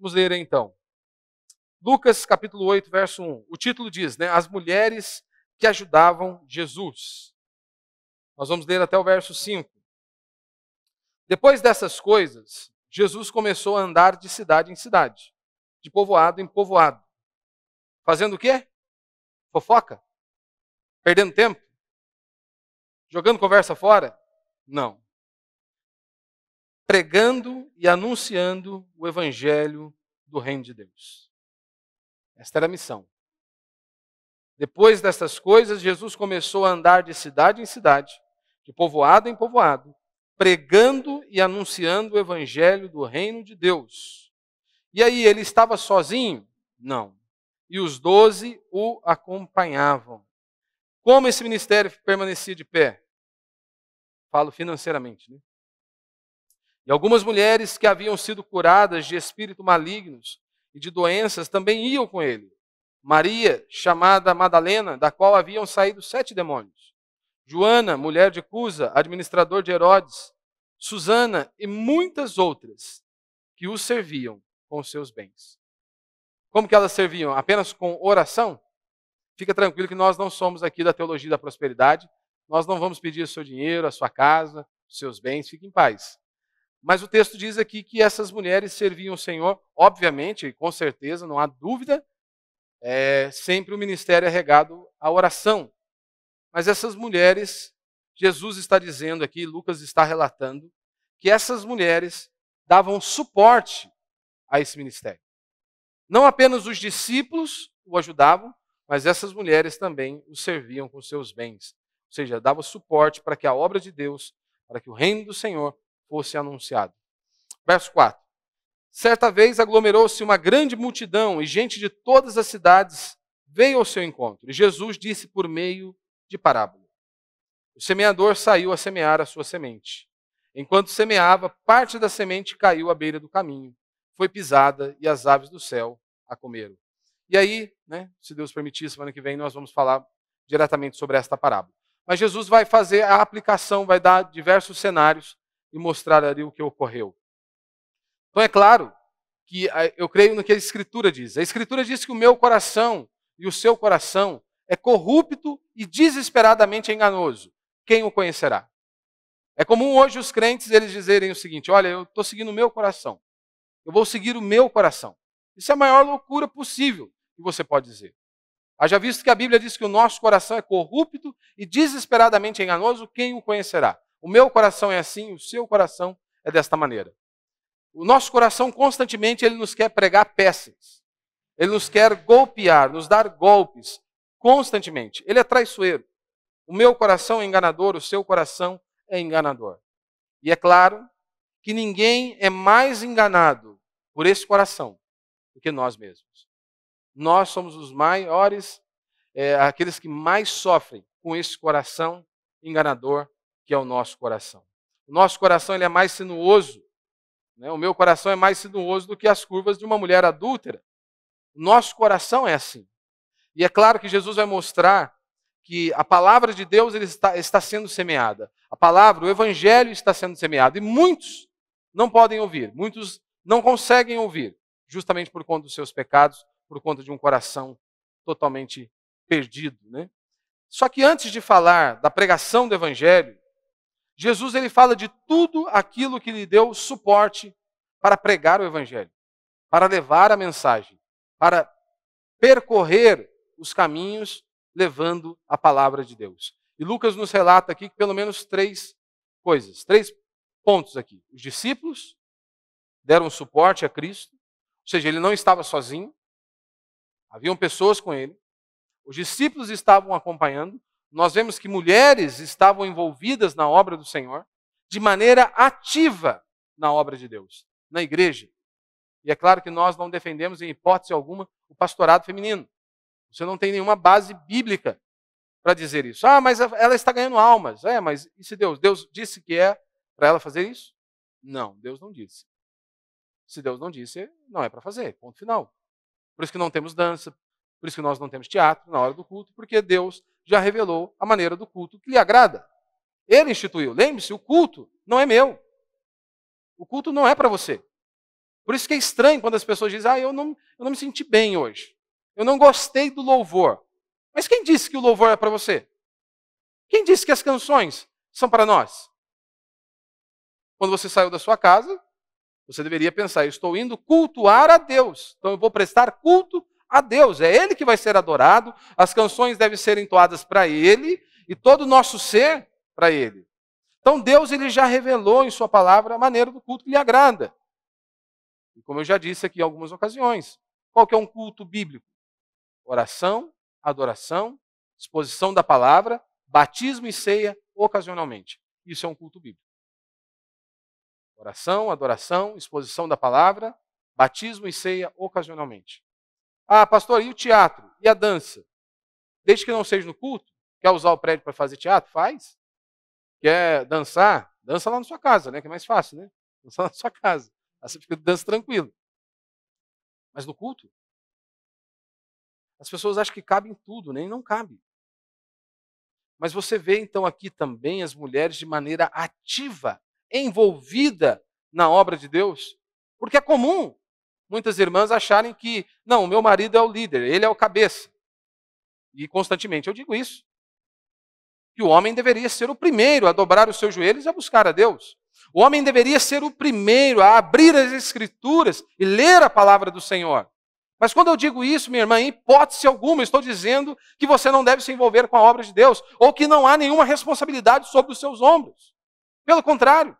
Vamos ler então. Lucas capítulo 8, verso 1. O título diz, as mulheres que ajudavam Jesus. Nós vamos ler até o verso 5. Depois dessas coisas, Jesus começou a andar de cidade em cidade, de povoado em povoado. Fazendo o quê? Fofoca? Perdendo tempo? Jogando conversa fora? Não. Pregando e anunciando o evangelho do reino de Deus. Esta era a missão. Depois dessas coisas, Jesus começou a andar de cidade em cidade, de povoado em povoado, pregando e anunciando o evangelho do reino de Deus. E aí, ele estava sozinho? Não. E os 12 o acompanhavam. Como esse ministério permanecia de pé? Falo financeiramente, E algumas mulheres que haviam sido curadas de espíritos malignos e de doenças também iam com ele. Maria, chamada Madalena, da qual haviam saído 7 demônios. Joana, mulher de Cusa, administrador de Herodes. Susana e muitas outras que os serviam com os seus bens. Como que elas serviam? Apenas com oração? Fica tranquilo que nós não somos aqui da teologia da prosperidade. Nós não vamos pedir o seu dinheiro, a sua casa, os seus bens. Fique em paz. Mas o texto diz aqui que essas mulheres serviam o Senhor, obviamente, com certeza, não há dúvida, sempre o ministério é regado à oração. Mas essas mulheres, Jesus está dizendo aqui, Lucas está relatando, que essas mulheres davam suporte a esse ministério. Não apenas os discípulos o ajudavam, mas essas mulheres também o serviam com seus bens. Ou seja, davam suporte para que a obra de Deus, para que o reino do Senhor fosse anunciado. Verso 4. Certa vez aglomerou-se uma grande multidão e gente de todas as cidades veio ao seu encontro. E Jesus disse por meio de parábola. O semeador saiu a semear a sua semente. Enquanto semeava, parte da semente caiu à beira do caminho. Foi pisada e as aves do céu a comeram. E aí, se Deus permitir, semana que vem nós vamos falar diretamente sobre esta parábola. Mas Jesus vai fazer a aplicação, vai dar diversos cenários e mostrar ali o que ocorreu. Então é claro que eu creio no que a Escritura diz. A Escritura diz que o meu coração e o seu coração é corrupto e desesperadamente enganoso. Quem o conhecerá? É comum hoje os crentes eles dizerem o seguinte, olha, eu estou seguindo o meu coração. Eu vou seguir o meu coração. Isso é a maior loucura possível que você pode dizer. Haja visto que a Bíblia diz que o nosso coração é corrupto e desesperadamente enganoso, quem o conhecerá? O meu coração é assim, o seu coração é desta maneira. O nosso coração constantemente ele nos quer pregar peças. Ele nos quer golpear, nos dar golpes constantemente. Ele é traiçoeiro. O meu coração é enganador, o seu coração é enganador. E é claro que ninguém é mais enganado por esse coração do que nós mesmos. Nós somos os maiores, aqueles que mais sofrem com esse coração enganador que é o nosso coração. O nosso coração ele é mais sinuoso. O meu coração é mais sinuoso do que as curvas de uma mulher adúltera. O nosso coração é assim. E é claro que Jesus vai mostrar que a palavra de Deus ele está sendo semeada. A palavra, o evangelho está sendo semeado. E muitos não podem ouvir, muitos não conseguem ouvir, justamente por conta dos seus pecados, por conta de um coração totalmente perdido. Só que antes de falar da pregação do evangelho, Jesus ele fala de tudo aquilo que lhe deu suporte para pregar o evangelho, para levar a mensagem, para percorrer os caminhos levando a palavra de Deus. E Lucas nos relata aqui que pelo menos 3 coisas, 3 pontos aqui. Os discípulos deram suporte a Cristo, ou seja, ele não estava sozinho, haviam pessoas com ele, os discípulos estavam acompanhando, nós vemos que mulheres estavam envolvidas na obra do Senhor, de maneira ativa na obra de Deus, na igreja. E é claro que nós não defendemos, em hipótese alguma, o pastorado feminino. Você não tem nenhuma base bíblica para dizer isso. Mas ela está ganhando almas. Mas e se Deus? Deus disse que é para ela fazer isso? Não, Deus não disse. Se Deus não disse, não é para fazer. Ponto final. Por isso que não temos dança, por isso que nós não temos teatro na hora do culto, porque Deus já revelou a maneira do culto que lhe agrada. Ele instituiu. Lembre-se, o culto não é meu. O culto não é para você. Por isso que é estranho quando as pessoas dizem, eu não me senti bem hoje. Eu não gostei do louvor. Mas quem disse que o louvor é para você? Quem disse que as canções são para nós? Quando você saiu da sua casa, você deveria pensar, eu estou indo cultuar a Deus. Então eu vou prestar culto a Deus. É Ele que vai ser adorado. As canções devem ser entoadas para Ele e todo o nosso ser para Ele. Então Deus ele já revelou em sua palavra a maneira do culto que lhe agrada. E como eu já disse aqui em algumas ocasiões, qual que é um culto bíblico? Oração, adoração, exposição da palavra, batismo e ceia ocasionalmente. Isso é um culto bíblico. Oração, adoração, exposição da palavra, batismo e ceia ocasionalmente. Ah, pastor, e o teatro? E a dança? Desde que não seja no culto? Quer usar o prédio para fazer teatro? Faz. Quer dançar? Dança lá na sua casa, né? Que é mais fácil, né? Dança lá na sua casa. Aí você fica dança tranquilo. Mas no culto? As pessoas acham que cabe em tudo, nem não cabe. Mas você vê então aqui também as mulheres de maneira ativa, envolvida na obra de Deus. Porque é comum muitas irmãs acharem que, não, o meu marido é o líder, ele é o cabeça. E constantemente eu digo isso. Que o homem deveria ser o primeiro a dobrar os seus joelhos e a buscar a Deus. O homem deveria ser o primeiro a abrir as Escrituras e ler a palavra do Senhor. Mas quando eu digo isso, minha irmã, em hipótese alguma, eu estou dizendo que você não deve se envolver com a obra de Deus, ou que não há nenhuma responsabilidade sobre os seus ombros. Pelo contrário.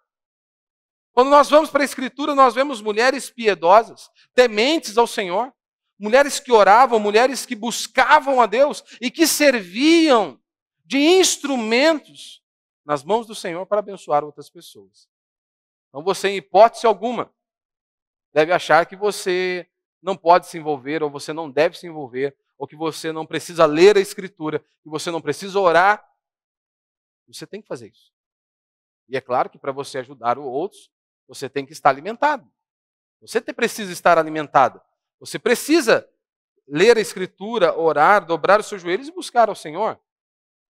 Quando nós vamos para a Escritura, nós vemos mulheres piedosas, tementes ao Senhor, mulheres que oravam, mulheres que buscavam a Deus e que serviam de instrumentos nas mãos do Senhor para abençoar outras pessoas. Então você, em hipótese alguma, deve achar que você não pode se envolver, ou você não deve se envolver, ou que você não precisa ler a Escritura, que você não precisa orar. Você tem que fazer isso. E é claro que para você ajudar os outros, você tem que estar alimentado. Você precisa estar alimentado. Você precisa ler a Escritura, orar, dobrar os seus joelhos e buscar ao Senhor.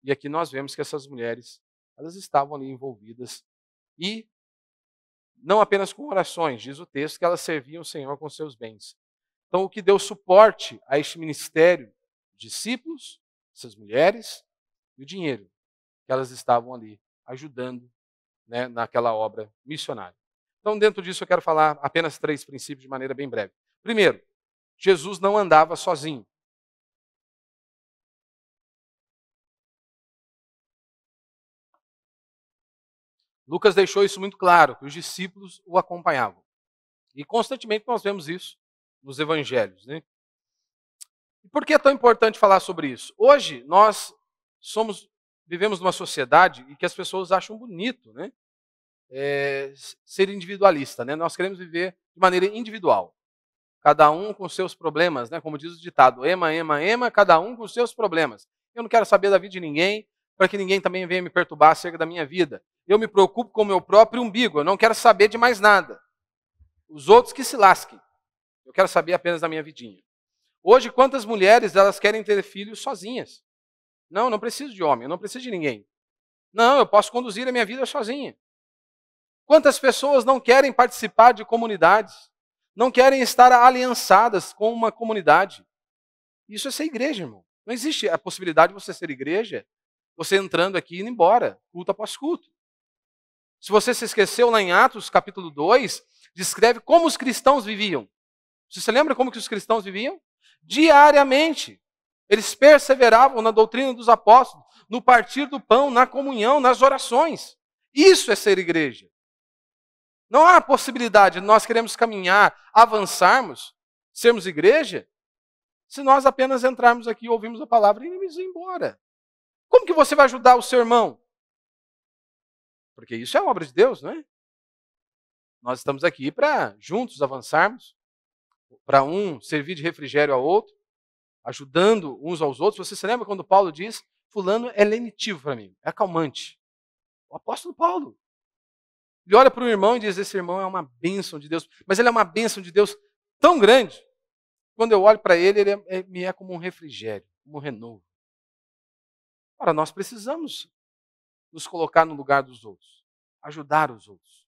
E aqui nós vemos que essas mulheres, elas estavam ali envolvidas. E não apenas com orações, diz o texto, que elas serviam o Senhor com seus bens. Então o que deu suporte a este ministério, os discípulos, essas mulheres, e o dinheiro, que elas estavam ali ajudando, né, naquela obra missionária. Então dentro disso eu quero falar apenas 3 princípios de maneira bem breve. Primeiro, Jesus não andava sozinho. Lucas deixou isso muito claro, que os discípulos o acompanhavam. E constantemente nós vemos isso nos evangelhos, né? E por que é tão importante falar sobre isso? Hoje nós vivemos numa sociedade em que as pessoas acham bonito, né? Ser individualista, né? Nós queremos viver de maneira individual. Cada um com seus problemas, né? Como diz o ditado, ema, ema, ema, cada um com seus problemas. Eu não quero saber da vida de ninguém, para que ninguém também venha me perturbar acerca da minha vida. Eu me preocupo com o meu próprio umbigo, eu não quero saber de mais nada. Os outros que se lasquem. Eu quero saber apenas da minha vidinha. Hoje, quantas mulheres elas querem ter filhos sozinhas? Não, não preciso de homem, eu não preciso de ninguém. Não, eu posso conduzir a minha vida sozinha. Quantas pessoas não querem participar de comunidades? Não querem estar aliançadas com uma comunidade? Isso é ser igreja, irmão. Não existe a possibilidade de você ser igreja, você entrando aqui e indo embora, culto após culto. Se você se esqueceu, lá em Atos, capítulo 2, descreve como os cristãos viviam. Você se lembra como que os cristãos viviam? Diariamente. Eles perseveravam na doutrina dos apóstolos, no partir do pão, na comunhão, nas orações. Isso é ser igreja. Não há possibilidade de nós queremos caminhar, avançarmos, sermos igreja, se nós apenas entrarmos aqui, ouvirmos a palavra e irmos embora. Como que você vai ajudar o seu irmão? Porque isso é obra de Deus, não é? Nós estamos aqui para juntos avançarmos, para um servir de refrigério ao outro, ajudando uns aos outros. Você se lembra quando Paulo diz, fulano é lenitivo para mim, é acalmante. O apóstolo Paulo. Ele olha para o irmão e diz, esse irmão é uma bênção de Deus. Mas ele é uma bênção de Deus tão grande, quando eu olho para ele, me é como um refrigério, como um renovo. Ora, nós precisamos nos colocar no lugar dos outros, ajudar os outros.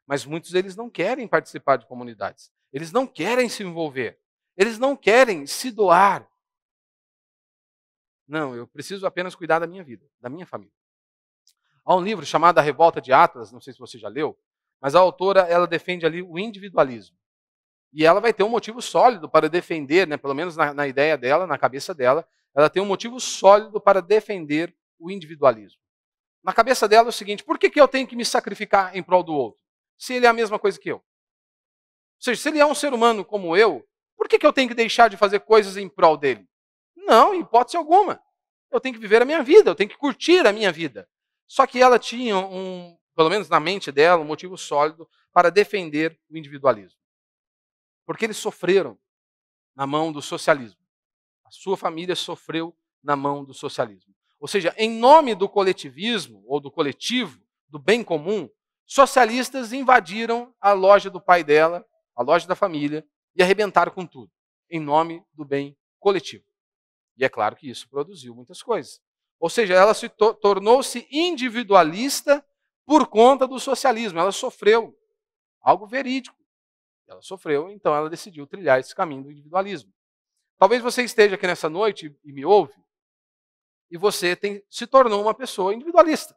Mas muitos deles não querem participar de comunidades. Eles não querem se envolver. Eles não querem se doar. Não, eu preciso apenas cuidar da minha vida, da minha família. Há um livro chamado A Revolta de Atlas, não sei se você já leu, mas a autora, ela defende ali o individualismo. E ela vai ter um motivo sólido para defender, né, pelo menos na ideia dela, na cabeça dela, ela tem um motivo sólido para defender o individualismo. Na cabeça dela é o seguinte: por que eu tenho que me sacrificar em prol do outro, se ele é a mesma coisa que eu? Ou seja, se ele é um ser humano como eu, por que eu tenho que deixar de fazer coisas em prol dele? Não, em hipótese alguma. Eu tenho que viver a minha vida, eu tenho que curtir a minha vida. Só que ela tinha pelo menos na mente dela, um motivo sólido para defender o individualismo. Porque eles sofreram na mão do socialismo. A sua família sofreu na mão do socialismo. Ou seja, em nome do coletivismo, ou do coletivo, do bem comum, socialistas invadiram a loja do pai dela, a loja da família, e arrebentaram com tudo, em nome do bem coletivo. E é claro que isso produziu muitas coisas. Ou seja, ela se tornou-se individualista por conta do socialismo. Ela sofreu algo verídico. Ela sofreu, então ela decidiu trilhar esse caminho do individualismo. Talvez você esteja aqui nessa noite e me ouve, e você se tornou uma pessoa individualista.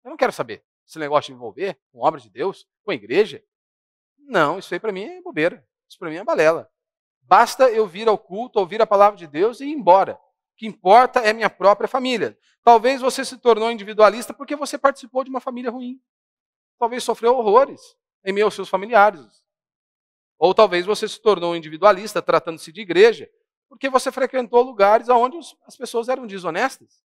Eu não quero saber esse negócio de envolver com obra de Deus, com a igreja. Não, isso aí para mim é bobeira. Isso para mim é balela. Basta eu vir ao culto, ouvir a palavra de Deus e ir embora. O que importa é a minha própria família. Talvez você se tornou individualista porque você participou de uma família ruim. Talvez sofreu horrores em meio aos seus familiares. Ou talvez você se tornou individualista, tratando-se de igreja, porque você frequentou lugares onde as pessoas eram desonestas.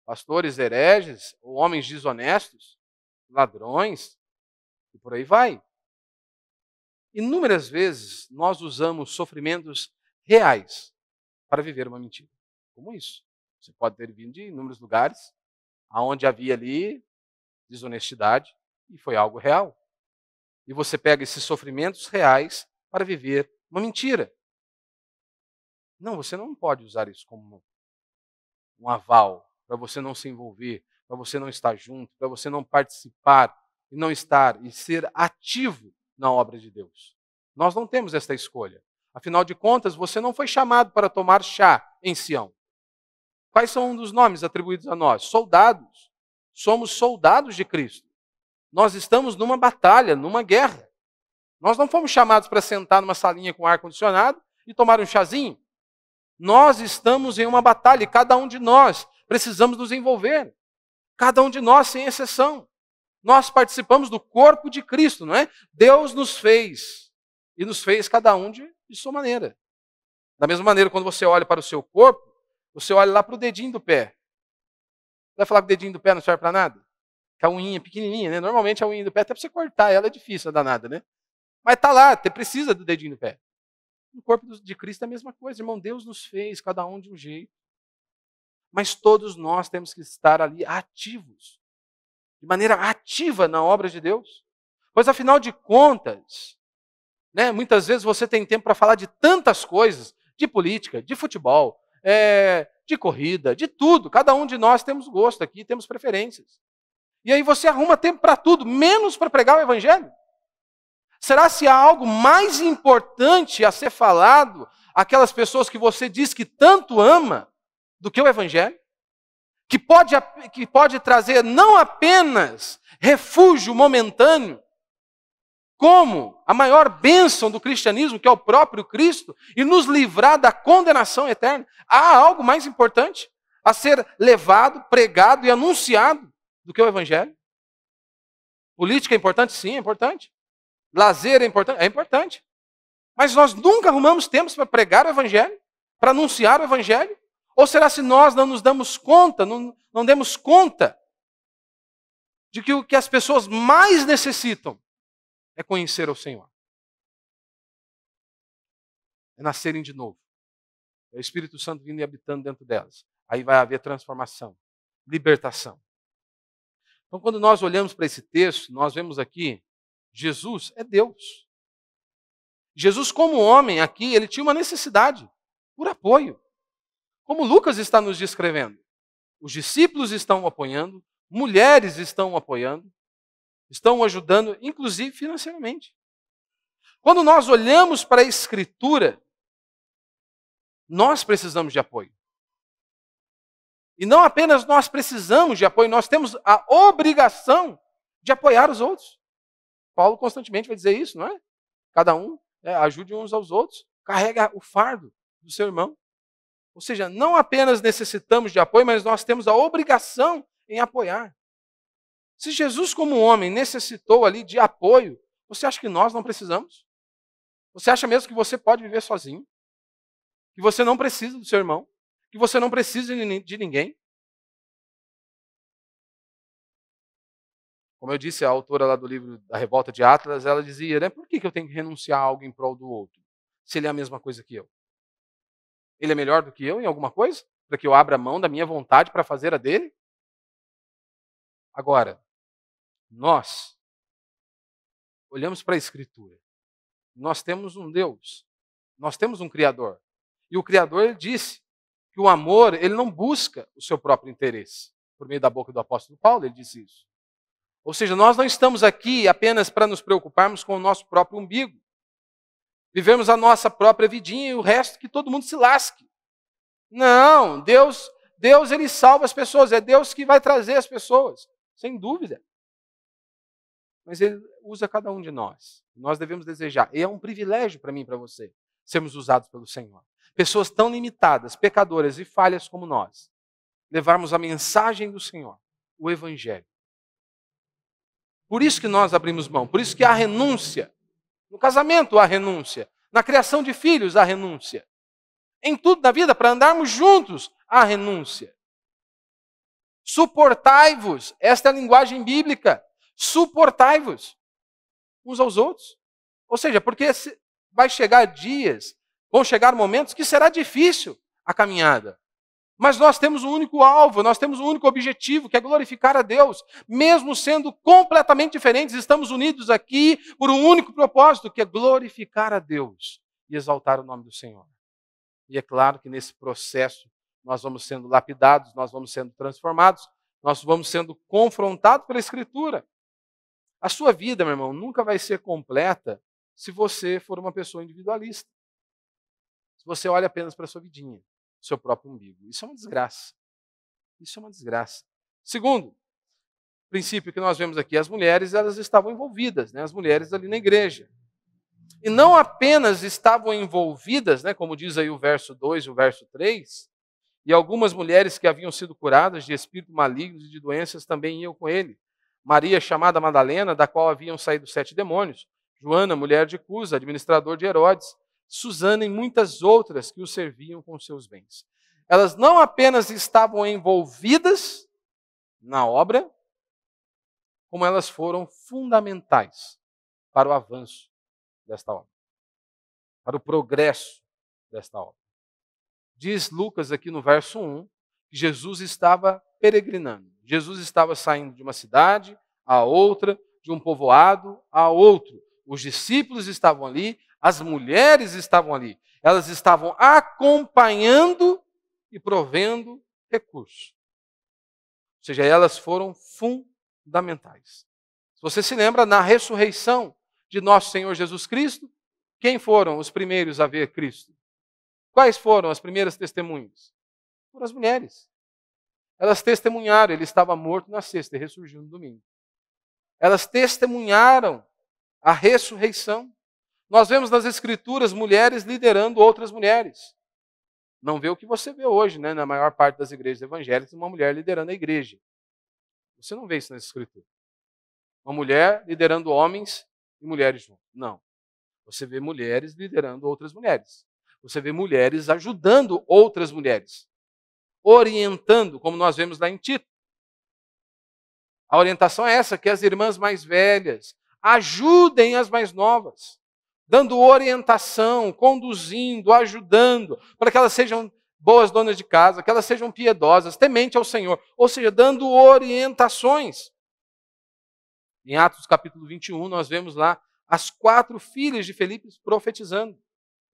Pastores hereges, ou homens desonestos, ladrões, e por aí vai. Inúmeras vezes nós usamos sofrimentos reais para viver uma mentira. Como isso. Você pode ter vindo de inúmeros lugares onde havia ali desonestidade e foi algo real. E você pega esses sofrimentos reais para viver uma mentira. Não, você não pode usar isso como um aval para você não se envolver, para você não estar junto, para você não participar e não estar e ser ativo na obra de Deus. Nós não temos esta escolha. Afinal de contas, você não foi chamado para tomar chá em Sião. Quais são um dos nomes atribuídos a nós? Soldados. Somos soldados de Cristo. Nós estamos numa batalha, numa guerra. Nós não fomos chamados para sentar numa salinha com ar-condicionado e tomar um chazinho. Nós estamos em uma batalha e cada um de nós precisamos nos envolver. Cada um de nós, sem exceção. Nós participamos do corpo de Cristo, não é? Deus nos fez. E nos fez cada um de sua maneira. Da mesma maneira, quando você olha para o seu corpo, você olha lá para o dedinho do pé. Você vai falar que o dedinho do pé não serve para nada? Que a unhinha pequenininha, né? Normalmente a unha do pé, até para você cortar ela é difícil, é danada, né? Mas está lá, você precisa do dedinho do pé. No corpo de Cristo é a mesma coisa, irmão. Deus nos fez, cada um de um jeito. Mas todos nós temos que estar ali ativos. De maneira ativa na obra de Deus. Pois afinal de contas, né, muitas vezes você tem tempo para falar de tantas coisas, de política, de futebol, de corrida, de tudo. Cada um de nós temos gosto aqui, temos preferências. E aí você arruma tempo para tudo, menos para pregar o Evangelho. Será se há algo mais importante a ser falado àquelas pessoas que você diz que tanto ama do que o Evangelho? Que pode trazer não apenas refúgio momentâneo, como a maior bênção do cristianismo, que é o próprio Cristo, e nos livrar da condenação eterna. Há algo mais importante a ser levado, pregado e anunciado do que o Evangelho? Política é importante? Sim, é importante. Lazer é importante? É importante. Mas nós nunca arrumamos tempo para pregar o Evangelho? Para anunciar o Evangelho? Ou será se nós não nos damos conta, não demos conta de que o que as pessoas mais necessitam é conhecer o Senhor? É nascerem de novo. É o Espírito Santo vindo e habitando dentro delas. Aí vai haver transformação, libertação. Então, quando nós olhamos para esse texto, nós vemos aqui, Jesus é Deus. Jesus, como homem aqui, ele tinha uma necessidade por apoio. Como Lucas está nos descrevendo. Os discípulos estão apoiando, mulheres estão apoiando, estão ajudando, inclusive financeiramente. Quando nós olhamos para a Escritura, nós precisamos de apoio. E não apenas nós precisamos de apoio, nós temos a obrigação de apoiar os outros. Paulo constantemente vai dizer isso, não é? Cada um ajude uns aos outros, carrega o fardo do seu irmão. Ou seja, não apenas necessitamos de apoio, mas nós temos a obrigação em apoiar. Se Jesus, como homem, necessitou ali de apoio, você acha que nós não precisamos? Você acha mesmo que você pode viver sozinho? Que você não precisa do seu irmão? Que você não precisa de ninguém? Como eu disse, a autora lá do livro da Revolta de Atlas, ela dizia, né, por que eu tenho que renunciar a algo em prol do outro, se ele é a mesma coisa que eu? Ele é melhor do que eu em alguma coisa? Para que eu abra mão da minha vontade para fazer a dele? Agora, nós olhamos para a Escritura. Nós temos um Deus. Nós temos um Criador. E o Criador, ele disse que o amor, ele não busca o seu próprio interesse. Por meio da boca do apóstolo Paulo, ele disse isso. Ou seja, nós não estamos aqui apenas para nos preocuparmos com o nosso próprio umbigo. Vivemos a nossa própria vidinha e o resto que todo mundo se lasque. Não, Deus ele salva as pessoas, é Deus que vai trazer as pessoas, sem dúvida. Mas ele usa cada um de nós. Nós devemos desejar. E é um privilégio para mim e para você sermos usados pelo Senhor. Pessoas tão limitadas, pecadoras e falhas como nós, levarmos a mensagem do Senhor, o Evangelho. Por isso que nós abrimos mão, por isso que há renúncia. No casamento há renúncia, na criação de filhos há renúncia. Em tudo na vida, para andarmos juntos, há renúncia. Suportai-vos, esta é a linguagem bíblica. Suportai-vos uns aos outros. Ou seja, porque vai chegar dias, vão chegar momentos que será difícil a caminhada. Mas nós temos um único alvo, nós temos um único objetivo, que é glorificar a Deus. Mesmo sendo completamente diferentes, estamos unidos aqui por um único propósito, que é glorificar a Deus e exaltar o nome do Senhor. E é claro que nesse processo nós vamos sendo lapidados, nós vamos sendo transformados, nós vamos sendo confrontados pela Escritura. A sua vida, meu irmão, nunca vai ser completa se você for uma pessoa individualista. Se você olha apenas para a sua vidinha, seu próprio umbigo. Isso é uma desgraça. Isso é uma desgraça. Segundo princípio que nós vemos aqui, as mulheres, elas estavam envolvidas, né? As mulheres ali na igreja. E não apenas estavam envolvidas, né, como diz aí o verso 2 e o verso 3, e algumas mulheres que haviam sido curadas de espíritos malignos e de doenças também iam com ele. Maria, chamada Madalena, da qual haviam saído 7 demônios, Joana, mulher de Cusa, administrador de Herodes, Susana e muitas outras que o serviam com seus bens. Elas não apenas estavam envolvidas na obra, como elas foram fundamentais para o avanço desta obra, para o progresso desta obra. Diz Lucas aqui no verso 1, que Jesus estava peregrinando. Jesus estava saindo de uma cidade a outra, de um povoado a outro. Os discípulos estavam ali, as mulheres estavam ali. Elas estavam acompanhando e provendo recursos. Ou seja, elas foram fundamentais. Se você se lembra, na ressurreição de nosso Senhor Jesus Cristo, quem foram os primeiros a ver Cristo? Quais foram as primeiras testemunhas? Foram as mulheres. Elas testemunharam, ele estava morto na sexta e ressurgiu no domingo. Elas testemunharam a ressurreição. Nós vemos nas Escrituras mulheres liderando outras mulheres. Não vê o que você vê hoje, né, na maior parte das igrejas evangélicas, uma mulher liderando a igreja. Você não vê isso nas Escrituras. Uma mulher liderando homens e mulheres juntos. Não. Você vê mulheres liderando outras mulheres. Você vê mulheres ajudando outras mulheres. Orientando, como nós vemos lá em Tito. A orientação é essa, que as irmãs mais velhas ajudem as mais novas, dando orientação, conduzindo, ajudando, para que elas sejam boas donas de casa, que elas sejam piedosas, tementes ao Senhor, ou seja, dando orientações. Em Atos capítulo 21, nós vemos lá as 4 filhas de Felipe profetizando.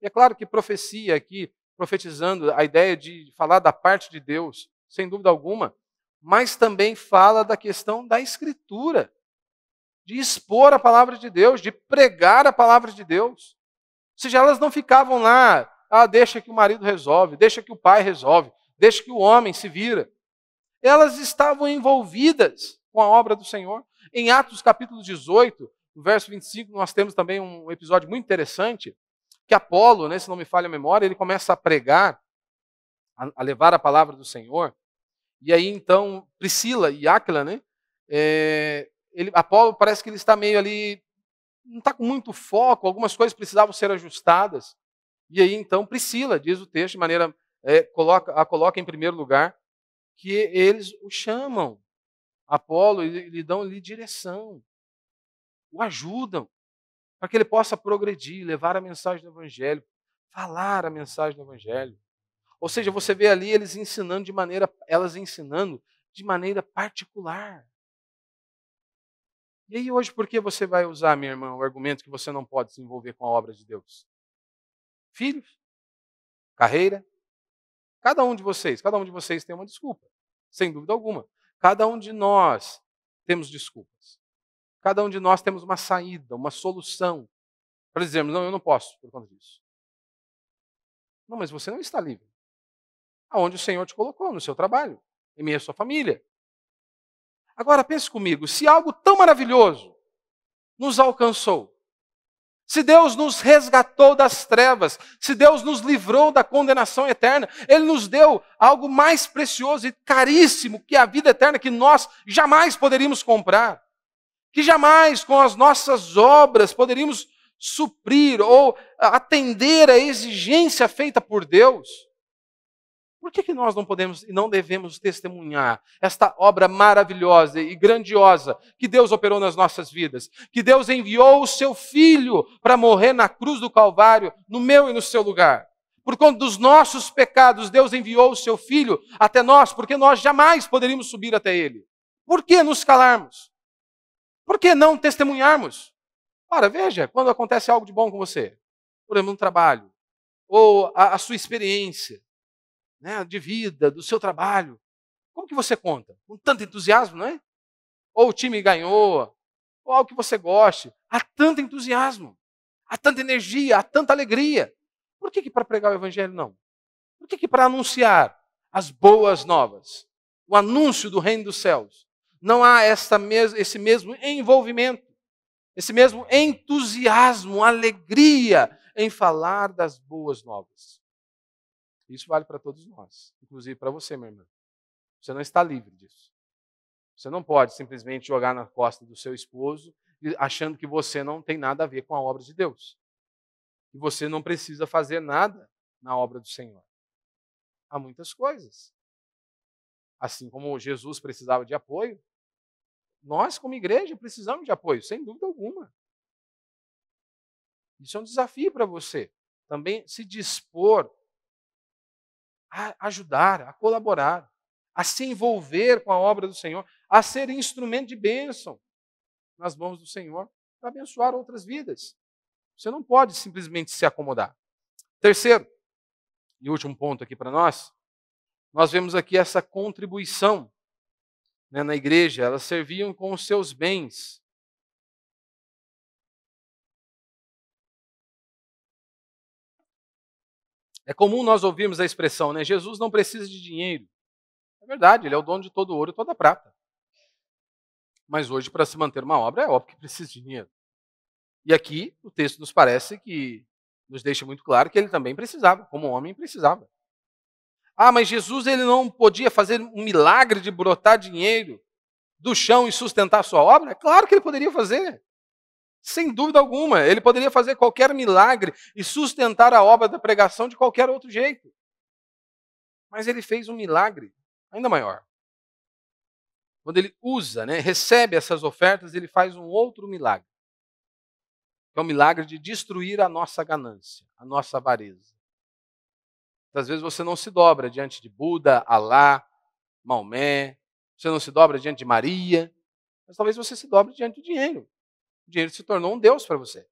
E é claro que profecia aqui, profetizando, a ideia de falar da parte de Deus, sem dúvida alguma, mas também fala da questão da Escritura, de expor a palavra de Deus, de pregar a palavra de Deus. Ou seja, elas não ficavam lá, deixa que o marido resolve, deixa que o pai resolve, deixa que o homem se vira. Elas estavam envolvidas com a obra do Senhor. Em Atos capítulo 18, no verso 25, nós temos também um episódio muito interessante, que Apolo, né, se não me falha a memória, ele começa a pregar, a levar a palavra do Senhor. E aí, então, Priscila e Áquila, né, Apolo parece que ele está meio ali, não está com muito foco, algumas coisas precisavam ser ajustadas. E aí, então, Priscila, diz o texto, de maneira, a coloca em primeiro lugar, que eles o chamam, Apolo, e lhe dão-lhe direção, o ajudam, para que ele possa progredir, levar a mensagem do Evangelho, falar a mensagem do Evangelho. Ou seja, você vê ali elas ensinando de maneira particular. E aí hoje, por que você vai usar, minha irmã, o argumento que você não pode se envolver com a obra de Deus? Filhos? Carreira? Cada um de vocês tem uma desculpa, sem dúvida alguma. Cada um de nós temos desculpas. Cada um de nós temos uma saída, uma solução, para dizermos, não, eu não posso por conta disso. Não, mas você não está livre. Aonde o Senhor te colocou, no seu trabalho, em meio à sua família. Agora pense comigo, se algo tão maravilhoso nos alcançou, se Deus nos resgatou das trevas, se Deus nos livrou da condenação eterna, Ele nos deu algo mais precioso e caríssimo que a vida eterna que nós jamais poderíamos comprar, que jamais com as nossas obras poderíamos suprir ou atender à exigência feita por Deus. Por que nós não podemos e não devemos testemunhar esta obra maravilhosa e grandiosa que Deus operou nas nossas vidas? Que Deus enviou o seu Filho para morrer na cruz do Calvário, no meu e no seu lugar. Por conta dos nossos pecados, Deus enviou o seu Filho até nós, porque nós jamais poderíamos subir até Ele. Por que nos calarmos? Por que não testemunharmos? Ora, veja, quando acontece algo de bom com você, por exemplo, um trabalho, ou a sua experiência, né, de vida, do seu trabalho. Como que você conta? Com tanto entusiasmo, não é? Ou o time ganhou, ou algo que você goste. Há tanto entusiasmo, há tanta energia, há tanta alegria. Por que para pregar o Evangelho não? Por que para anunciar as boas novas, o anúncio do reino dos céus, não há esse mesmo envolvimento, esse mesmo entusiasmo, alegria em falar das boas novas? Isso vale para todos nós, inclusive para você, minha irmã. Você não está livre disso. Você não pode simplesmente jogar na costa do seu esposo achando que você não tem nada a ver com a obra de Deus. E você não precisa fazer nada na obra do Senhor. Há muitas coisas. Assim como Jesus precisava de apoio, nós, como igreja, precisamos de apoio, sem dúvida alguma. Isso é um desafio para você. Também se dispor a ajudar, a colaborar, a se envolver com a obra do Senhor, a ser instrumento de bênção nas mãos do Senhor, para abençoar outras vidas. Você não pode simplesmente se acomodar. Terceiro e último ponto aqui para nós vemos aqui essa contribuição, né, na igreja. Elas serviam com os seus bens. É comum nós ouvirmos a expressão, né? Jesus não precisa de dinheiro. É verdade, ele é o dono de todo ouro e toda prata. Mas hoje, para se manter uma obra, é óbvio que precisa de dinheiro. E aqui, o texto nos parece que nos deixa muito claro que ele também precisava, como homem precisava. Mas Jesus ele não podia fazer um milagre de brotar dinheiro do chão e sustentar a sua obra? É claro que ele poderia fazer. Sem dúvida alguma, ele poderia fazer qualquer milagre e sustentar a obra da pregação de qualquer outro jeito. Mas ele fez um milagre ainda maior. Quando ele usa, né, recebe essas ofertas, ele faz um outro milagre. Que é o milagre de destruir a nossa ganância, a nossa avareza. Às vezes você não se dobra diante de Buda, Alá, Maomé, você não se dobra diante de Maria, mas talvez você se dobre diante do dinheiro. O dinheiro se tornou um Deus para você.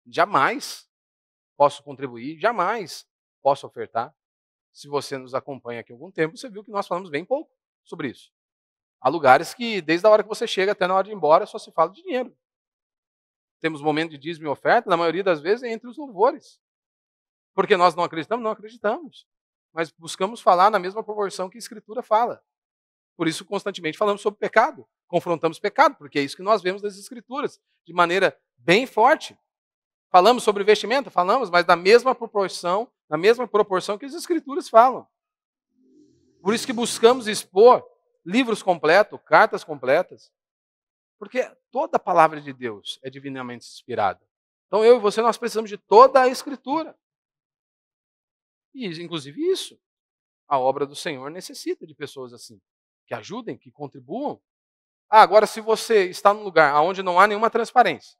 Jamais posso contribuir, jamais posso ofertar. Se você nos acompanha aqui há algum tempo, você viu que nós falamos bem pouco sobre isso. Há lugares que, desde a hora que você chega até na hora de ir embora, só se fala de dinheiro. Temos momento de dízimo e oferta, na maioria das vezes, entre os louvores. Porque nós não acreditamos? Não acreditamos. Mas buscamos falar na mesma proporção que a Escritura fala. Por isso, constantemente falamos sobre pecado. Confrontamos pecado, porque é isso que nós vemos nas Escrituras, de maneira bem forte. Falamos sobre vestimenta? Falamos, mas na mesma proporção que as Escrituras falam. Por isso que buscamos expor livros completos, cartas completas, porque toda a palavra de Deus é divinamente inspirada. Então eu e você, nós precisamos de toda a Escritura. E inclusive isso, a obra do Senhor necessita de pessoas assim, que ajudem, que contribuam. Agora, se você está num lugar onde não há nenhuma transparência,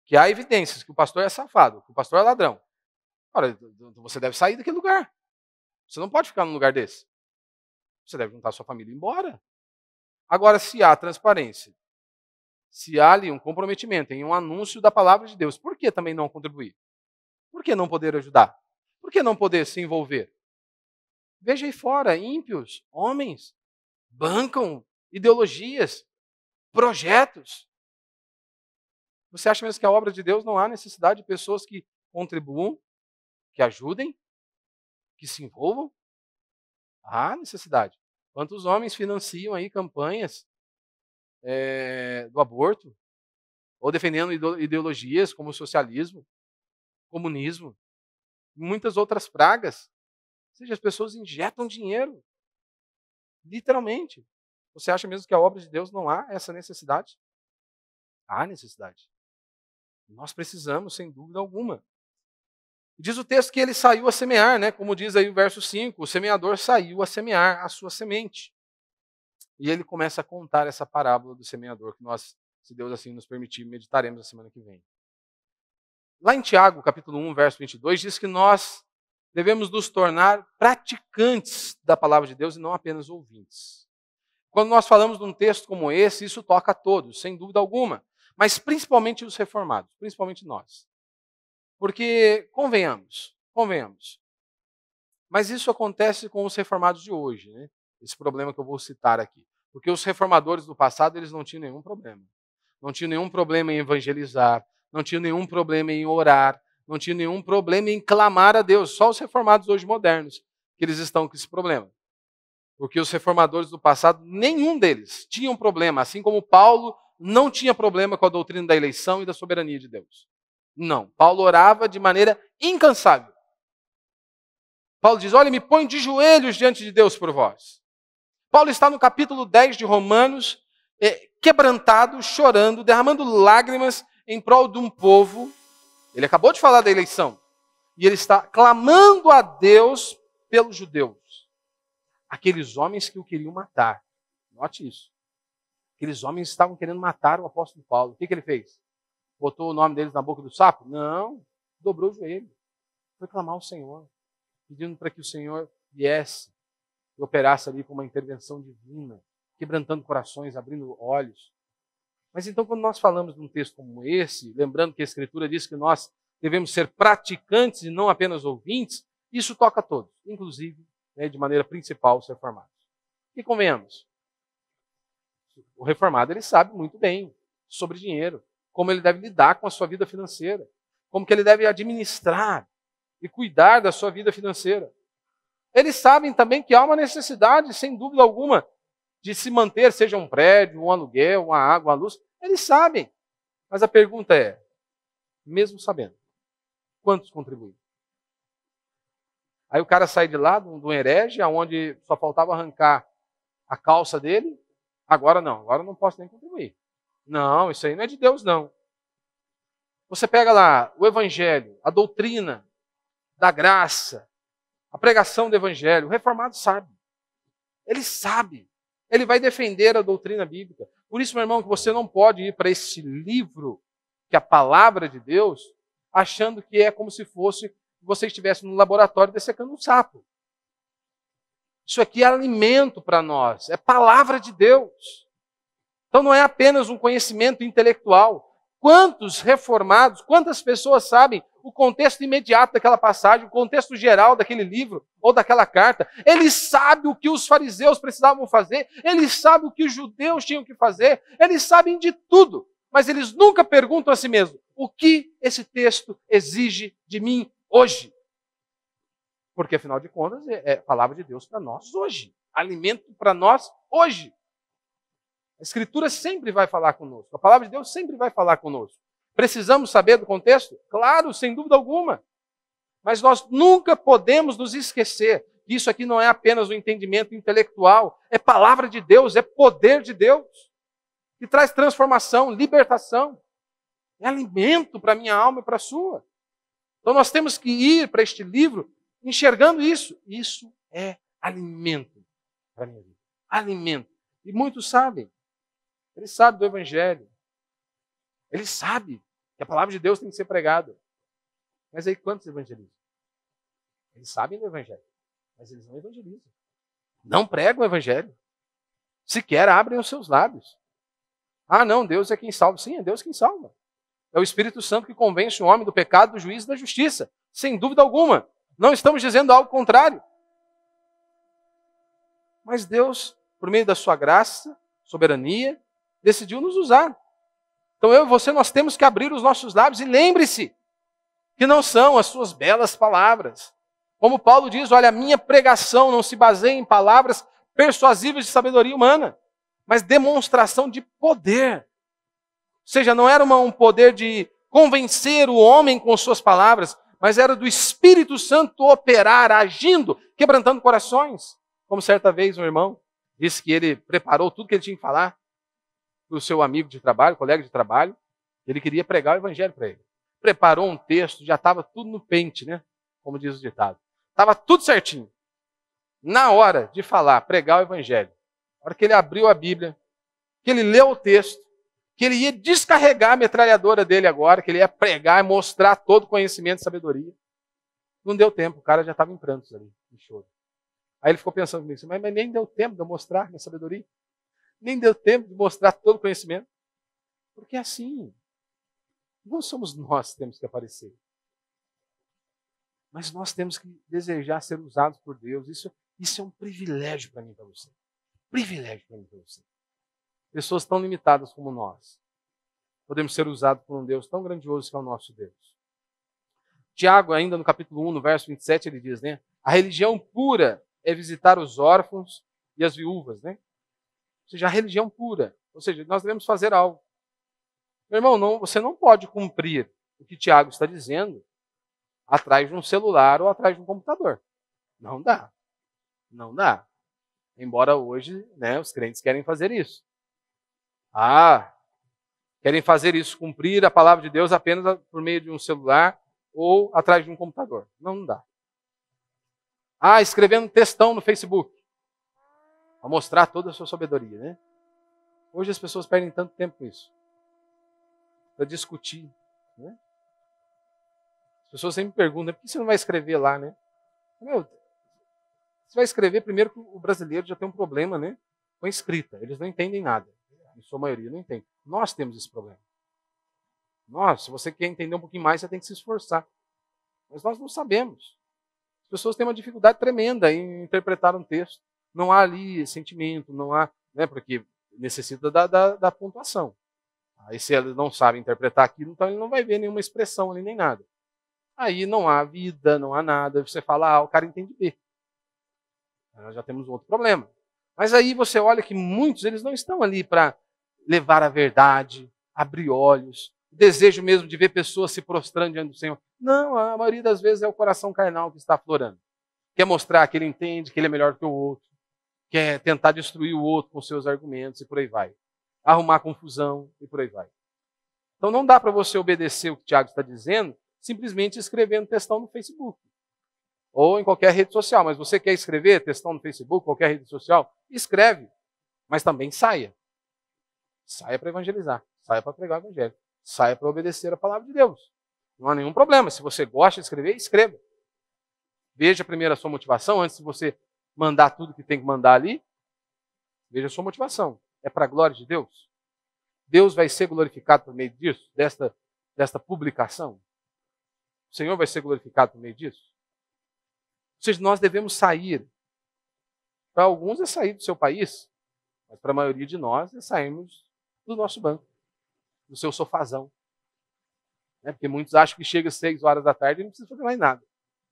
que há evidências que o pastor é safado, que o pastor é ladrão, ora, você deve sair daquele lugar. Você não pode ficar num lugar desse. Você deve juntar sua família e ir embora. Agora, se há transparência, se há ali um comprometimento em um anúncio da palavra de Deus, por que também não contribuir? Por que não poder ajudar? Por que não poder se envolver? Veja aí fora, ímpios, homens, bancam ideologias, projetos. Você acha mesmo que a obra de Deus não há necessidade de pessoas que contribuam, que ajudem, que se envolvam? Há necessidade. Quantos homens financiam aí campanhas do aborto, ou defendendo ideologias como o socialismo, comunismo, e muitas outras pragas? Ou seja, as pessoas injetam dinheiro, literalmente. Você acha mesmo que a obra de Deus não há essa necessidade? Há necessidade. Nós precisamos, sem dúvida alguma. Diz o texto que ele saiu a semear, né? Como diz aí o verso 5, o semeador saiu a semear a sua semente. E ele começa a contar essa parábola do semeador, que nós, se Deus assim nos permitir, meditaremos na semana que vem. Lá em Tiago, capítulo 1, verso 22, diz que nós devemos nos tornar praticantes da palavra de Deus e não apenas ouvintes. Quando nós falamos de um texto como esse, isso toca a todos, sem dúvida alguma, mas principalmente os reformados, principalmente nós. Porque, convenhamos, mas isso acontece com os reformados de hoje, né? Esse problema que eu vou citar aqui. Porque os reformadores do passado, eles não tinham nenhum problema. Não tinham nenhum problema em evangelizar, não tinham nenhum problema em orar, não tinham nenhum problema em clamar a Deus. Só os reformados hoje modernos que eles estão com esse problema. Porque os reformadores do passado, nenhum deles tinha um problema, assim como Paulo não tinha problema com a doutrina da eleição e da soberania de Deus. Não, Paulo orava de maneira incansável. Paulo diz, olha, me põe de joelhos diante de Deus por vós. Paulo está no capítulo 10 de Romanos, quebrantado, chorando, derramando lágrimas em prol de um povo. Ele acabou de falar da eleição. E ele está clamando a Deus pelos judeus. Aqueles homens que o queriam matar. Note isso. Aqueles homens estavam querendo matar o apóstolo Paulo. O que ele fez? Botou o nome deles na boca do sapo? Não. Dobrou o joelho. Foi clamar ao Senhor, pedindo para que o Senhor viesse e operasse ali com uma intervenção divina, quebrantando corações, abrindo olhos. Mas então, quando nós falamos de um texto como esse, lembrando que a Escritura diz que nós devemos ser praticantes e não apenas ouvintes, isso toca a todos, inclusive, de maneira principal, os reformados. E convenhamos, o reformado ele sabe muito bem sobre dinheiro, como ele deve lidar com a sua vida financeira, como que ele deve administrar e cuidar da sua vida financeira. Eles sabem também que há uma necessidade, sem dúvida alguma, de se manter, seja um prédio, um aluguel, uma água, uma luz. Eles sabem. Mas a pergunta é, mesmo sabendo, quantos contribuem? Aí o cara sai de lá, de um herege, onde só faltava arrancar a calça dele. Agora não posso nem contribuir. Não, isso aí não é de Deus, não. Você pega lá o Evangelho, a doutrina da graça, a pregação do Evangelho, o reformado sabe. Ele sabe. Ele vai defender a doutrina bíblica. Por isso, meu irmão, que você não pode ir para esse livro, que é a palavra de Deus, achando que é como se fosse você estivesse no laboratório dessecando um sapo. Isso aqui é alimento para nós, é palavra de Deus. Então não é apenas um conhecimento intelectual. Quantos reformados, quantas pessoas sabem o contexto imediato daquela passagem, o contexto geral daquele livro ou daquela carta. Ele sabe o que os fariseus precisavam fazer, ele sabe o que os judeus tinham que fazer, eles sabem de tudo, mas eles nunca perguntam a si mesmos: o que esse texto exige de mim hoje? Porque, afinal de contas, é a palavra de Deus para nós hoje, alimento para nós hoje. A Escritura sempre vai falar conosco, a palavra de Deus sempre vai falar conosco. Precisamos saber do contexto? Claro, sem dúvida alguma. Mas nós nunca podemos nos esquecer que isso aqui não é apenas um entendimento intelectual, é palavra de Deus, é poder de Deus, que traz transformação, libertação, é alimento para a minha alma e para a sua. Então nós temos que ir para este livro enxergando isso. Isso é alimento para a minha vida. Alimento. E muitos sabem. Eles sabem do Evangelho. Eles sabem que a palavra de Deus tem que ser pregada. Mas aí quantos evangelizam? Eles sabem do Evangelho, mas eles não evangelizam. Não pregam o Evangelho. Sequer abrem os seus lábios. Ah, não, Deus é quem salva. Sim, é Deus quem salva. É o Espírito Santo que convence o homem do pecado, do juízo e da justiça. Sem dúvida alguma. Não estamos dizendo algo contrário. Mas Deus, por meio da sua graça, soberania, decidiu nos usar. Então eu e você, nós temos que abrir os nossos lábios e lembre-se que não são as suas belas palavras. Como Paulo diz, olha, a minha pregação não se baseia em palavras persuasivas de sabedoria humana, mas demonstração de poder. Ou seja, não era um poder de convencer o homem com suas palavras, mas era do Espírito Santo operar, agindo, quebrantando corações. Como certa vez um irmão disse que ele preparou tudo que ele tinha que falar para o seu amigo de trabalho, colega de trabalho, ele queria pregar o Evangelho para ele. Preparou um texto, já estava tudo no pente, né? Como diz o ditado. Estava tudo certinho. Na hora de falar, pregar o Evangelho, na hora que ele abriu a Bíblia, que ele leu o texto, que ele ia descarregar a metralhadora dele agora, que ele ia pregar e mostrar todo o conhecimento e sabedoria. Não deu tempo, o cara já estava em prantos ali, em choro. Aí ele ficou pensando comigo, mas nem deu tempo de eu mostrar minha sabedoria. Nem deu tempo de mostrar todo o conhecimento. Porque é assim. Não somos nós que temos que aparecer. Mas nós temos que desejar ser usados por Deus. Isso é um privilégio para mim e para você. Privilégio para mim e para você. Pessoas tão limitadas como nós. Podemos ser usados por um Deus tão grandioso que é o nosso Deus. Tiago, ainda no capítulo 1, no verso 27, ele diz, né? A religião pura é visitar os órfãos e as viúvas, né? Ou seja, a religião pura. Ou seja, nós devemos fazer algo. Meu irmão, você não pode cumprir o que Tiago está dizendo atrás de um celular ou atrás de um computador. Não dá. Não dá. Embora hoje, né, os crentes querem fazer isso. Querem fazer isso, cumprir a palavra de Deus apenas por meio de um celular ou atrás de um computador. Não dá. Escrevendo textão no Facebook. Para mostrar toda a sua sabedoria, né? Hoje as pessoas perdem tanto tempo com isso. Para discutir, né? As pessoas sempre me perguntam, por que você não vai escrever lá, né? Você vai escrever primeiro que o brasileiro já tem um problema, né? Com a escrita. Eles não entendem nada. Em sua maioria não entende. Nós temos esse problema. Se você quer entender um pouquinho mais, você tem que se esforçar. Mas nós não sabemos. As pessoas têm uma dificuldade tremenda em interpretar um texto. Não há ali sentimento, não há, né? Porque necessita da pontuação. Aí se eles não sabem interpretar aquilo, então ele não vai ver nenhuma expressão ali, nem nada. Aí não há vida, não há nada. Você fala o cara entende B. Aí nós já temos outro problema. Mas aí você olha que muitos, eles não estão ali para levar a verdade, abrir olhos, o desejo mesmo de ver pessoas se prostrando diante do Senhor. Não, a maioria das vezes é o coração carnal que está aflorando. Quer mostrar que ele entende, que ele é melhor que o outro. Quer tentar destruir o outro com seus argumentos e por aí vai. Arrumar confusão e por aí vai. Então não dá para você obedecer o que o Tiago está dizendo simplesmente escrevendo textão no Facebook. Ou em qualquer rede social. Mas você quer escrever textão no Facebook, qualquer rede social? Escreve. Mas também saia. Saia para evangelizar. Saia para pregar o evangelho. Saia para obedecer a palavra de Deus. Não há nenhum problema. Se você gosta de escrever, escreva. Veja primeiro a sua motivação, antes de você mandar tudo que tem que mandar ali. Veja a sua motivação. É para a glória de Deus? Deus vai ser glorificado por meio disso, desta publicação? O Senhor vai ser glorificado por meio disso? Ou seja, nós devemos sair. Para alguns é sair do seu país, mas para a maioria de nós é sairmos do nosso banco, do seu sofazão. Porque muitos acham que chega às 6 horas da tarde e não precisa fazer mais nada.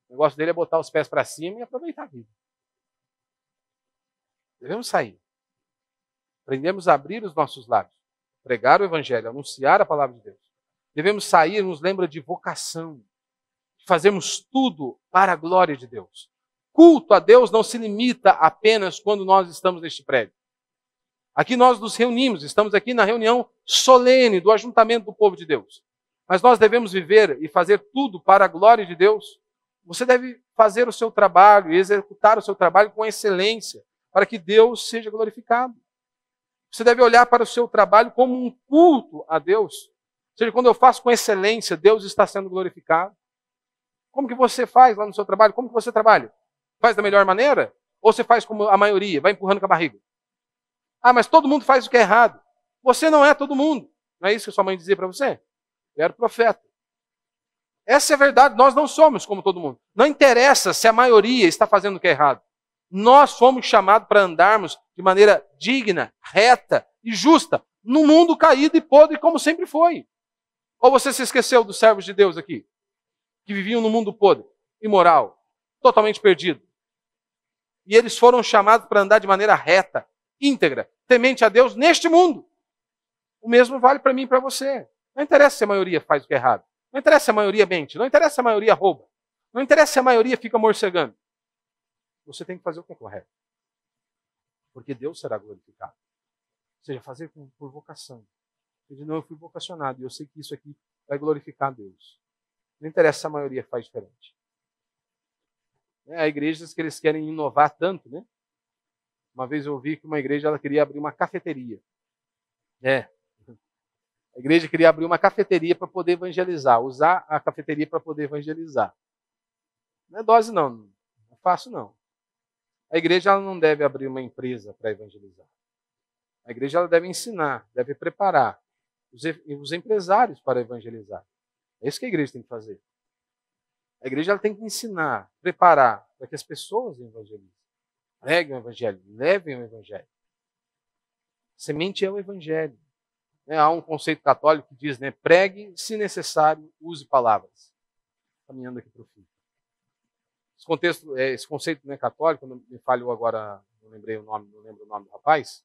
O negócio dele é botar os pés para cima e aproveitar a vida. Devemos sair. Aprendemos a abrir os nossos lábios, pregar o Evangelho, anunciar a palavra de Deus. Devemos sair, nos lembra de vocação, de fazermos tudo para a glória de Deus. Culto a Deus não se limita apenas quando nós estamos neste prédio. Aqui nós nos reunimos, estamos aqui na reunião solene do ajuntamento do povo de Deus. Mas nós devemos viver e fazer tudo para a glória de Deus. Você deve fazer o seu trabalho e executar o seu trabalho com excelência, para que Deus seja glorificado. Você deve olhar para o seu trabalho como um culto a Deus. Ou seja, quando eu faço com excelência, Deus está sendo glorificado. Como que você faz lá no seu trabalho? Como que você trabalha? Faz da melhor maneira? Ou você faz como a maioria, vai empurrando com a barriga? Ah, mas todo mundo faz o que é errado. Você não é todo mundo. Não é isso que sua mãe dizia para você? Eu era profeta. Essa é a verdade, nós não somos como todo mundo. Não interessa se a maioria está fazendo o que é errado. Nós fomos chamados para andarmos de maneira digna, reta e justa, num mundo caído e podre como sempre foi. Ou você se esqueceu dos servos de Deus aqui, que viviam no mundo podre, imoral, totalmente perdido. E eles foram chamados para andar de maneira reta, íntegra, temente a Deus neste mundo. O mesmo vale para mim e para você. Não interessa se a maioria faz o que é errado. Não interessa se a maioria mente. Não interessa se a maioria rouba. Não interessa se a maioria fica morcegando. Você tem que fazer o que é correto. Porque Deus será glorificado. Ou seja, fazer por vocação. Ele não, eu fui vocacionado e eu sei que isso aqui vai glorificar a Deus. Não interessa se a maioria faz diferente. Há igrejas que eles querem inovar tanto, né? Uma vez eu ouvi que uma igreja ela queria abrir uma cafeteria. A igreja queria abrir uma cafeteria para poder evangelizar, usar a cafeteria para poder evangelizar. Não é dose não, não é fácil não. A igreja ela não deve abrir uma empresa para evangelizar. A igreja ela deve ensinar, deve preparar os empresários para evangelizar. É isso que a igreja tem que fazer. A igreja ela tem que ensinar, preparar para que as pessoas evangelizem. Preguem o evangelho, levem o evangelho. Semente é o evangelho. Há um conceito católico que diz, pregue, se necessário, use palavras. Caminhando aqui para o fim. Esse conceito católico, quando me falhou agora, não lembro o nome do rapaz,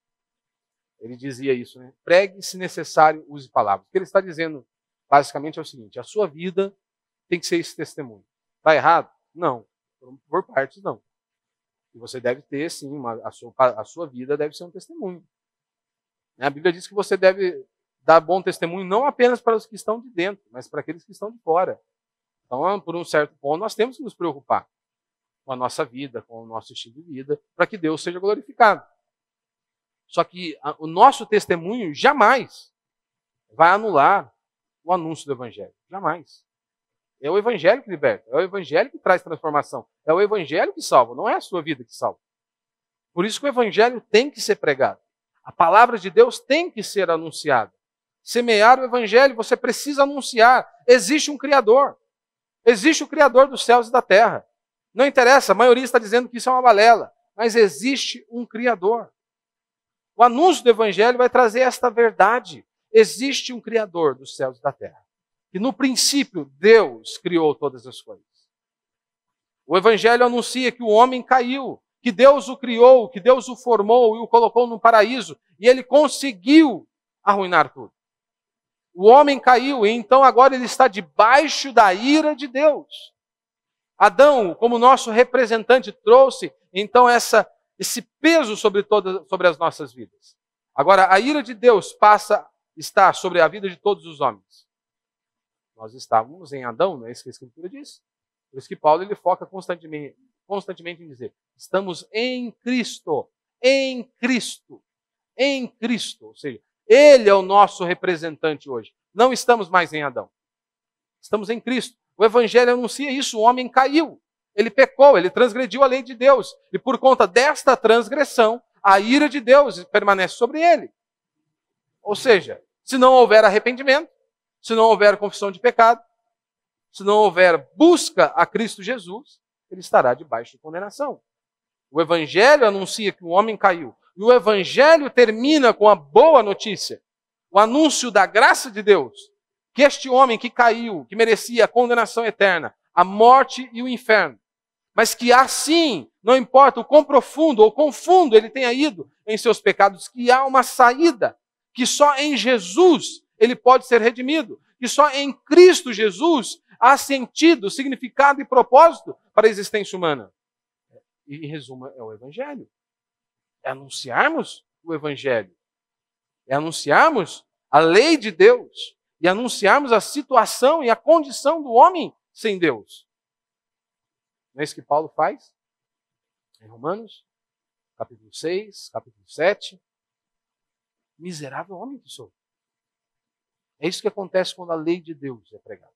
ele dizia isso, pregue, se necessário, use palavras. O que ele está dizendo, basicamente, é o seguinte, a sua vida tem que ser esse testemunho. Está errado? Não. Por partes, não. E você deve ter, sim, a sua vida deve ser um testemunho. A Bíblia diz que você deve dar bom testemunho não apenas para os que estão de dentro, mas para aqueles que estão de fora. Então, por um certo ponto, nós temos que nos preocupar com a nossa vida, com o nosso estilo de vida, para que Deus seja glorificado. Só que o nosso testemunho jamais vai anular o anúncio do Evangelho. Jamais. É o Evangelho que liberta, é o Evangelho que traz transformação, é o Evangelho que salva, não é a sua vida que salva. Por isso que o Evangelho tem que ser pregado. A palavra de Deus tem que ser anunciada. Semear o Evangelho, você precisa anunciar. Existe um Criador. Existe o Criador dos céus e da terra. Não interessa, a maioria está dizendo que isso é uma balela, mas existe um Criador. O anúncio do Evangelho vai trazer esta verdade. Existe um Criador dos céus e da terra. E no princípio, Deus criou todas as coisas. O Evangelho anuncia que o homem caiu, que Deus o criou, que Deus o formou e o colocou no paraíso, e ele conseguiu arruinar tudo. O homem caiu, e então agora ele está debaixo da ira de Deus. Adão, como nosso representante, trouxe então esse peso sobre as nossas vidas. Agora, a ira de Deus está sobre a vida de todos os homens. Nós estávamos em Adão, não é isso que a Escritura diz? Por isso que Paulo ele foca constantemente em dizer, estamos em Cristo, em Cristo, em Cristo. Ou seja, Ele é o nosso representante hoje. Não estamos mais em Adão. Estamos em Cristo. O Evangelho anuncia isso, o homem caiu. Ele pecou, ele transgrediu a lei de Deus. E por conta desta transgressão, a ira de Deus permanece sobre ele. Ou seja, se não houver arrependimento, se não houver confissão de pecado, se não houver busca a Cristo Jesus, ele estará debaixo de condenação. O Evangelho anuncia que o homem caiu. E o Evangelho termina com a boa notícia, o anúncio da graça de Deus, que este homem que caiu, que merecia a condenação eterna, a morte e o inferno, mas que assim, não importa o quão profundo ou quão fundo ele tenha ido em seus pecados, que há uma saída, que só em Jesus ele pode ser redimido, que só em Cristo Jesus há sentido, significado e propósito para a existência humana. E, em resumo, é o Evangelho. É anunciarmos o Evangelho. É anunciarmos a lei de Deus. E anunciarmos a situação e a condição do homem sem Deus. Não é isso que Paulo faz? Em Romanos, capítulo 6, capítulo 7. Miserável homem que sou. É isso que acontece quando a lei de Deus é pregada.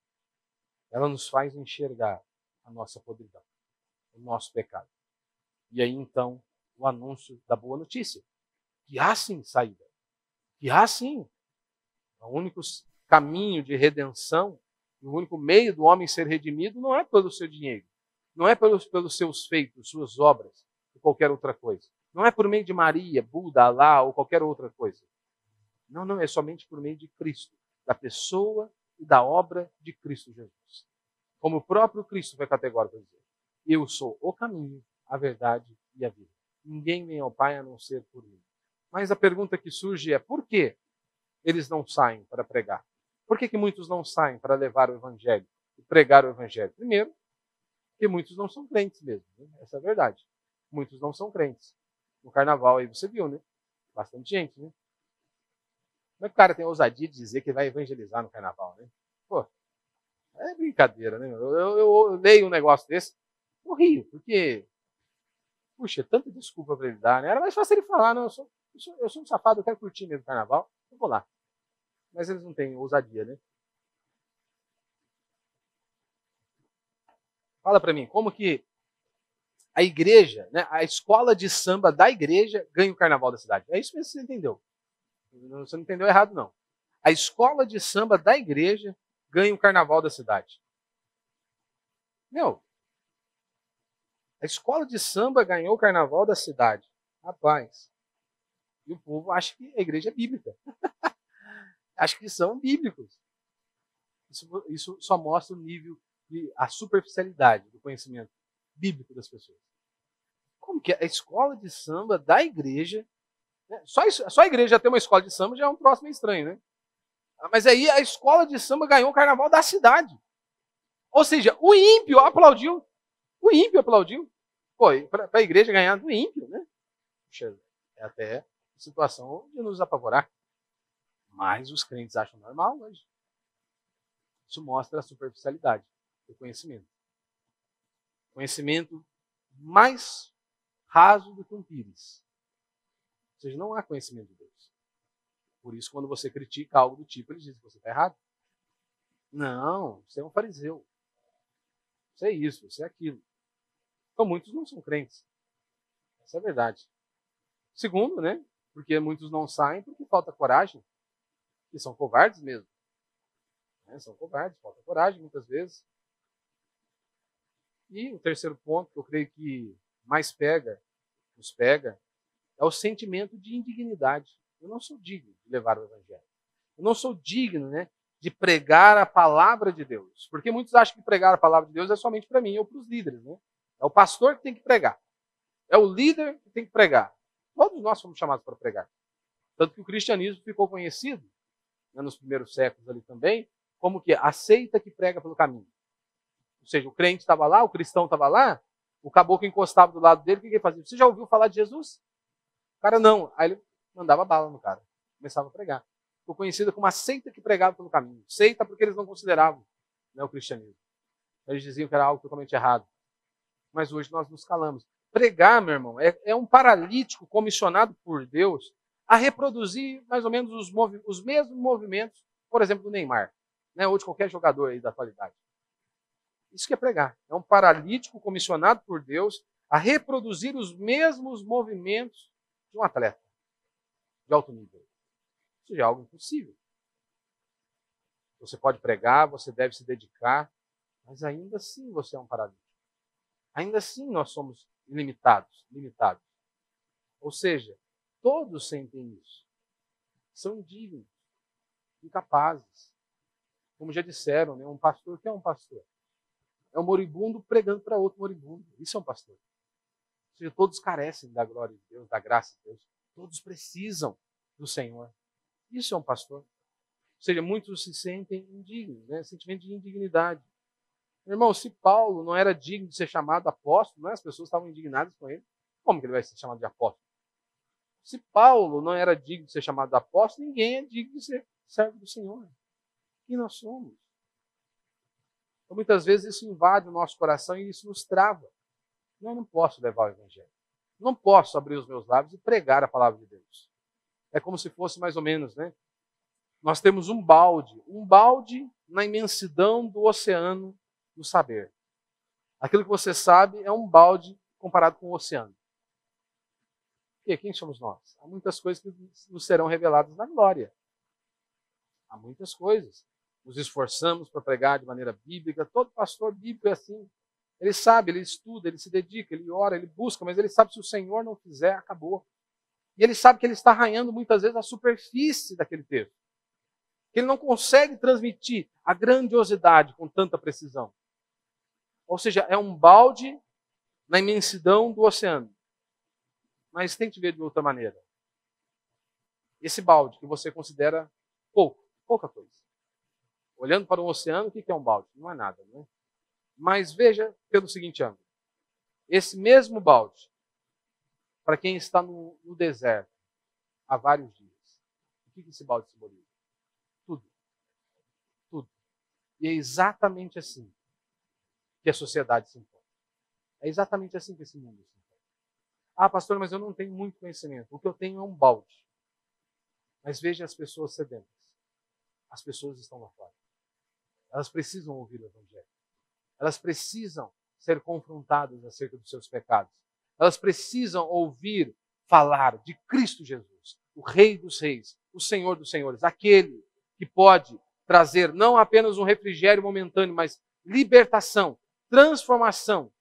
Ela nos faz enxergar a nossa podridão, o nosso pecado. E aí, então, o anúncio da boa notícia. Que há sim saída. Que há sim o único caminho de redenção, o único meio do homem ser redimido não é pelo seu dinheiro. Não é pelos seus feitos, suas obras, ou qualquer outra coisa. Não é por meio de Maria, Buda, Alá ou qualquer outra coisa. Não, é somente por meio de Cristo, da pessoa e da obra de Cristo Jesus. Como o próprio Cristo foi categórico a dizer: eu sou o caminho, a verdade e a vida. Ninguém vem ao Pai a não ser por mim. Mas a pergunta que surge é: por que eles não saem para pregar? Por que muitos não saem para levar o Evangelho e pregar o Evangelho? Primeiro, porque muitos não são crentes mesmo. Né? Essa é a verdade. Muitos não são crentes. No carnaval aí você viu, né? Bastante gente, né? Como é que o cara tem a ousadia de dizer que vai evangelizar no carnaval, né? Pô, é brincadeira, né? Eu leio um negócio desse, eu rio, porque, puxa, tanta desculpa para ele dar, né? Era mais fácil ele falar: não, eu sou um safado, eu quero curtir mesmo o carnaval, eu vou lá. Mas eles não têm ousadia, né? Fala para mim, como que a igreja, né, a escola de samba da igreja ganha o carnaval da cidade? É isso mesmo que você entendeu. Você não entendeu errado, não. A escola de samba da igreja ganha o carnaval da cidade. Meu, a escola de samba ganhou o carnaval da cidade. Rapaz. E o povo acha que a igreja é bíblica. Acha que são bíblicos. Isso só mostra o nível a superficialidade do conhecimento bíblico das pessoas. Como que a escola de samba da igreja, né? Só a igreja ter uma escola de samba já é um troço meio estranho, né? Mas aí a escola de samba ganhou o carnaval da cidade. Ou seja, o ímpio aplaudiu. O ímpio aplaudiu. Pô, para a igreja ganhar do ímpio, né? Puxa, é até situação de nos apavorar. Mas os crentes acham normal hoje. Isso mostra a superficialidade do conhecimento. Conhecimento mais raso do que um pires. Ou seja, não há conhecimento de Deus. Por isso, quando você critica algo do tipo, eles dizem que você está errado. Não, você é um fariseu. Você é isso, você é aquilo. Então, muitos não são crentes. Essa é a verdade. Segundo, né? Porque muitos não saem porque falta coragem. E são covardes mesmo. São covardes, falta coragem muitas vezes. E o terceiro ponto, que eu creio que mais nos pega, é o sentimento de indignidade. Eu não sou digno de levar o Evangelho. Eu não sou digno, né, de pregar a palavra de Deus. Porque muitos acham que pregar a palavra de Deus é somente para mim ou para os líderes. Né? É o pastor que tem que pregar. É o líder que tem que pregar. Todos nós somos chamados para pregar. Tanto que o cristianismo ficou conhecido, né, nos primeiros séculos ali também, como que a seita que prega pelo caminho. Ou seja, o crente estava lá, o cristão estava lá, o caboclo encostava do lado dele, o que ele fazia? Você já ouviu falar de Jesus? O cara não. Aí ele mandava bala no cara. Começava a pregar. Ficou conhecida como a seita que pregava pelo caminho. Seita porque eles não consideravam, né, o cristianismo. Eles diziam que era algo totalmente errado. Mas hoje nós nos calamos. Pregar, meu irmão, é um paralítico comissionado por Deus a reproduzir mais ou menos os mesmos movimentos, por exemplo, do Neymar, né, ou de qualquer jogador aí da atualidade. Isso que é pregar. É um paralítico comissionado por Deus a reproduzir os mesmos movimentos de um atleta de alto nível. Isso já é algo impossível. Você pode pregar, você deve se dedicar, Mas ainda assim você é um paralítico. Ainda assim nós somos limitados. Ou seja, todos sentem isso. São indignos, incapazes. Como já disseram, né? Um pastor, o que é um pastor? É um moribundo pregando para outro moribundo. Isso é um pastor. Ou seja, todos carecem da glória de Deus, da graça de Deus. Todos precisam do Senhor. Isso é um pastor. Ou seja, muitos se sentem indignos, né? Sentimento de indignidade. Meu irmão, se Paulo não era digno de ser chamado apóstolo, né? As pessoas estavam indignadas com ele. Como que ele vai ser chamado de apóstolo? Se Paulo não era digno de ser chamado de apóstolo, ninguém é digno de ser servo do Senhor. E nós somos. Então, muitas vezes isso invade o nosso coração e isso nos trava. Eu não posso levar o evangelho. Não posso abrir os meus lábios e pregar a palavra de Deus. É como se fosse mais ou menos, né? Nós temos um balde na imensidão do oceano do saber. Aquilo que você sabe é um balde comparado com o oceano. E quem somos nós? Há muitas coisas que nos serão reveladas na glória. Há muitas coisas. Nos esforçamos para pregar de maneira bíblica. Todo pastor bíblico é assim. Ele sabe, ele estuda, ele se dedica, ele ora, ele busca, mas ele sabe que se o Senhor não fizer, acabou. E ele sabe que ele está arranhando muitas vezes a superfície daquele texto. Que ele não consegue transmitir a grandiosidade com tanta precisão. Ou seja, é um balde na imensidão do oceano. Mas tem que ver de outra maneira. Esse balde que você considera pouca coisa. Olhando para um oceano, o que é um balde? Não é nada, não é? Mas veja pelo seguinte ângulo. Esse mesmo balde, para quem está no deserto há vários dias, o que esse balde simboliza? Tudo. Tudo. E é exatamente assim que a sociedade se impõe. É exatamente assim que esse mundo se impõe. Ah, pastor, mas eu não tenho muito conhecimento. O que eu tenho é um balde. Mas veja as pessoas sedentas. As pessoas estão lá fora. Elas precisam ouvir o evangelho. Elas precisam ser confrontadas acerca dos seus pecados. Elas precisam ouvir falar de Cristo Jesus, o Rei dos Reis, o Senhor dos Senhores, aquele que pode trazer não apenas um refrigério momentâneo, mas libertação, transformação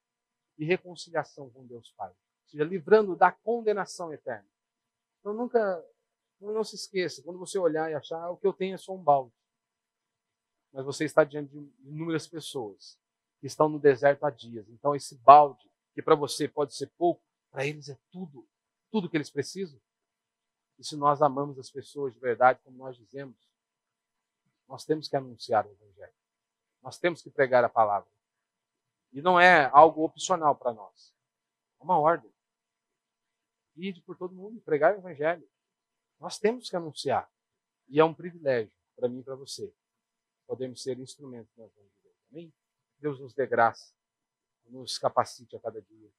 e reconciliação com Deus Pai. Ou seja, livrando da condenação eterna. Então não se esqueça, quando você olhar e achar, o que eu tenho é só um balde. Mas você está diante de inúmeras pessoas que estão no deserto há dias. Então esse balde, que para você pode ser pouco, para eles é tudo. Tudo que eles precisam. E se nós amamos as pessoas de verdade, como nós dizemos, nós temos que anunciar o evangelho. Nós temos que pregar a palavra. E não é algo opcional para nós. É uma ordem. Ide por todo mundo, pregar o evangelho. Nós temos que anunciar. E é um privilégio para mim e para você. Podemos ser instrumentos na vida de Deus. Amém? Deus nos dê graça, nos capacite a cada dia.